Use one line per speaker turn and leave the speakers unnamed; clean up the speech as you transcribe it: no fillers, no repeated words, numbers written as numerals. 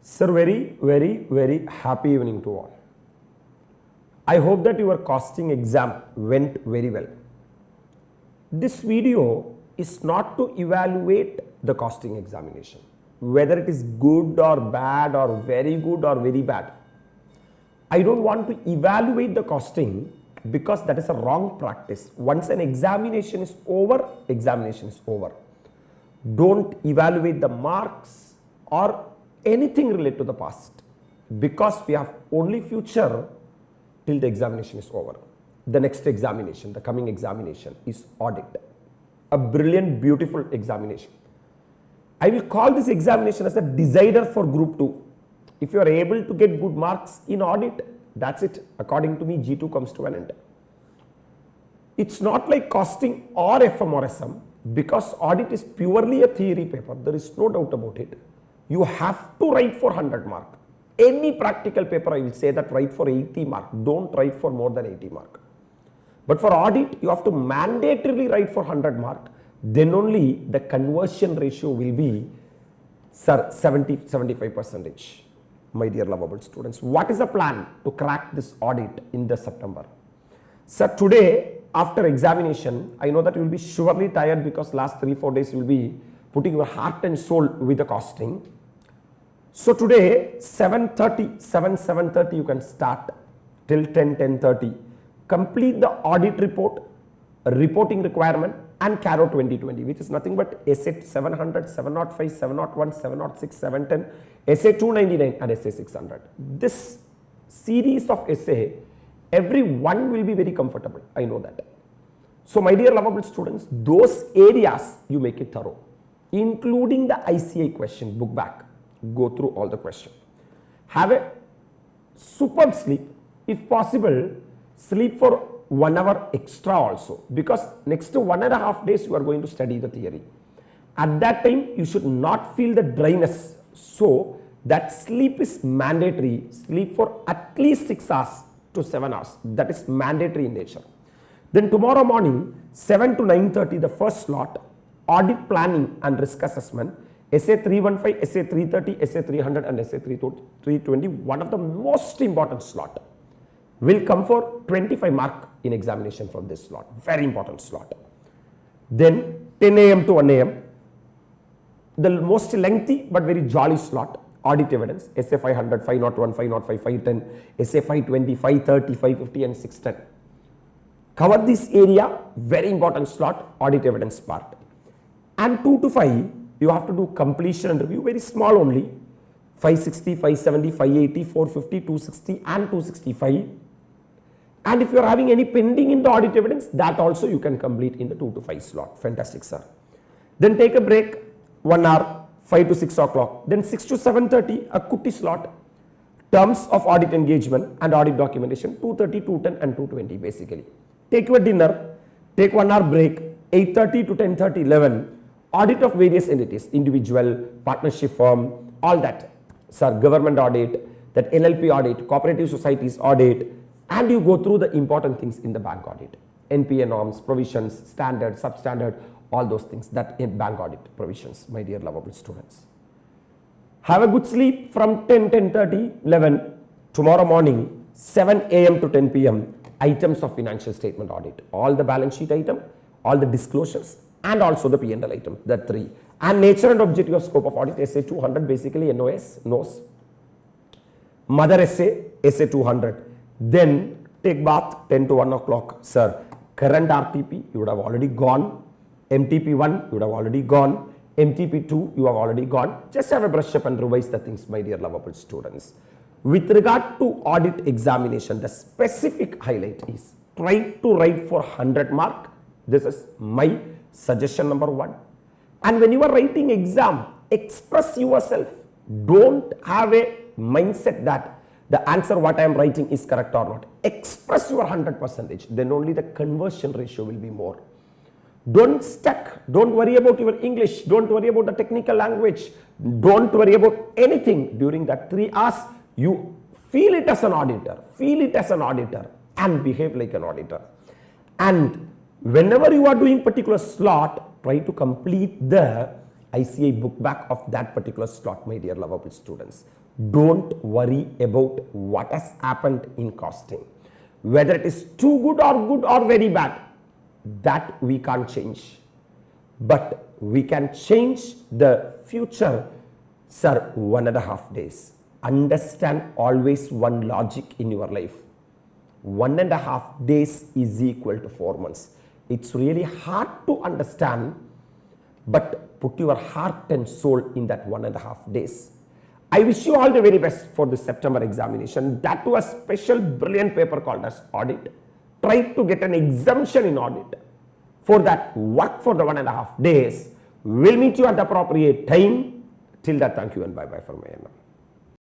Sir, very happy evening to all. I hope that your costing exam went very well. This video is not to evaluate the costing examination, whether it is good or bad or very good or very bad. I don't want to evaluate the costing because that is a wrong practice. Once an examination is over, examination is over. Don't evaluate the marks or anything related to the past because we have only future till the examination is over. The next examination, the coming examination is audit. A brilliant, beautiful examination. I will call this examination as a decider for group 2. If you are able to get good marks in audit, that's it. According to me, G2 comes to an end. It's not like costing or FM or SM because audit is purely a theory paper. There is no doubt about it. You have to write for 100 mark. Any practical paper, I will say that write for 80 mark. Don't write for more than 80 mark. But for audit, you have to mandatorily write for 100 mark. Then only the conversion ratio will be 70-75%. My dear lovable students, what is the plan to crack this audit in the September? Sir, today after examination, I know that you will be surely tired because last 3-4 days you will be putting your heart and soul with the costing. So today 7:30 you can start till 10:30. Complete the audit report, reporting requirement and CARO 2020, which is nothing but essay 700, 705, 701, 706, 710, essay 299 and essay 600. This series of essay, every one will be very comfortable. I know that. So my dear lovable students, those areas you make it thorough, including the ICI question, book back, go through all the questions. Have a superb sleep. If possible, sleep for 1 hour extra also, because next 1.5 days you are going to study the theory. At that time, you should not feel the dryness. So that sleep is mandatory. Sleep for at least 6 hours to 7 hours. That is mandatory in nature. Then tomorrow morning, 7 to 9:30, the first slot, audit planning and risk assessment, essay 315, essay 330, essay 300 and essay 320, one of the most important slot will come for 25 mark in examination from this slot. Very important slot. Then 10 a.m. to 1 a.m. the most lengthy but very jolly slot, audit evidence, essay 500, 501, 505, 510, essay 520, 530, 550 and 610. Cover this area, very important slot, audit evidence part. And 2 to 5, you have to do completion and review, very small only, 560, 570, 580, 450, 260 and 265. And if you are having any pending in the audit evidence, that also you can complete in the 2 to 5 slot. Fantastic, sir. Then take a break, 1 hour, 5 to 6 o'clock. Then 6 to 7:30, a cutie slot, terms of audit engagement and audit documentation, 2:30, 2:10 and 2:20 basically. Take your dinner, take 1 hour break, 8:30 to 10:30, 11. Audit of various entities, individual, partnership firm, all that. Sir, government audit, that LLP audit, cooperative societies audit, and you go through the important things in the bank audit. NPA norms, provisions, standard, substandard, all those things that in bank audit provisions, my dear lovable students. Have a good sleep from 10, 10:30, 11. Tomorrow morning, 7 a.m. to 10 p.m. items of financial statement audit. All the balance sheet item, all the disclosures, and also the P&L item, that 3. And nature and objective of scope of audit, essay 200, basically NOS, NOS. Mother essay, essay 200. Then take bath, 10 to 1 o'clock. Sir, current RTP, you would have already gone. MTP1, you would have already gone. MTP2, you have already gone. Just have a brush up and revise the things, my dear lovable students. With regard to audit examination, the specific highlight is try to write for 100 mark. This is my suggestion number 1. And when you are writing exam, express yourself. Don't have a mindset that the answer what I am writing is correct or not. Express your 100%. Then only the conversion ratio will be more. Don't stuck. Don't worry about your English. Don't worry about the technical language. Don't worry about anything. During that 3 hours, you feel it as an auditor. Feel it as an auditor and behave like an auditor. And whenever you are doing particular slot, try to complete the ICI book back of that particular slot, my dear lovable students. Don't worry about what has happened in costing. Whether it is too good or very bad, that we can't change. But we can change the future, sir, 1.5 days. Understand always one logic in your life. 1.5 days is equal to 4 months. It's really hard to understand, but put your heart and soul in that 1.5 days. I wish you all the very best for the September examination. That was a special brilliant paper called as audit. Try to get an exemption in audit. For that, work for the 1.5 days. We'll meet you at the appropriate time. Till that, thank you and bye-bye from my end.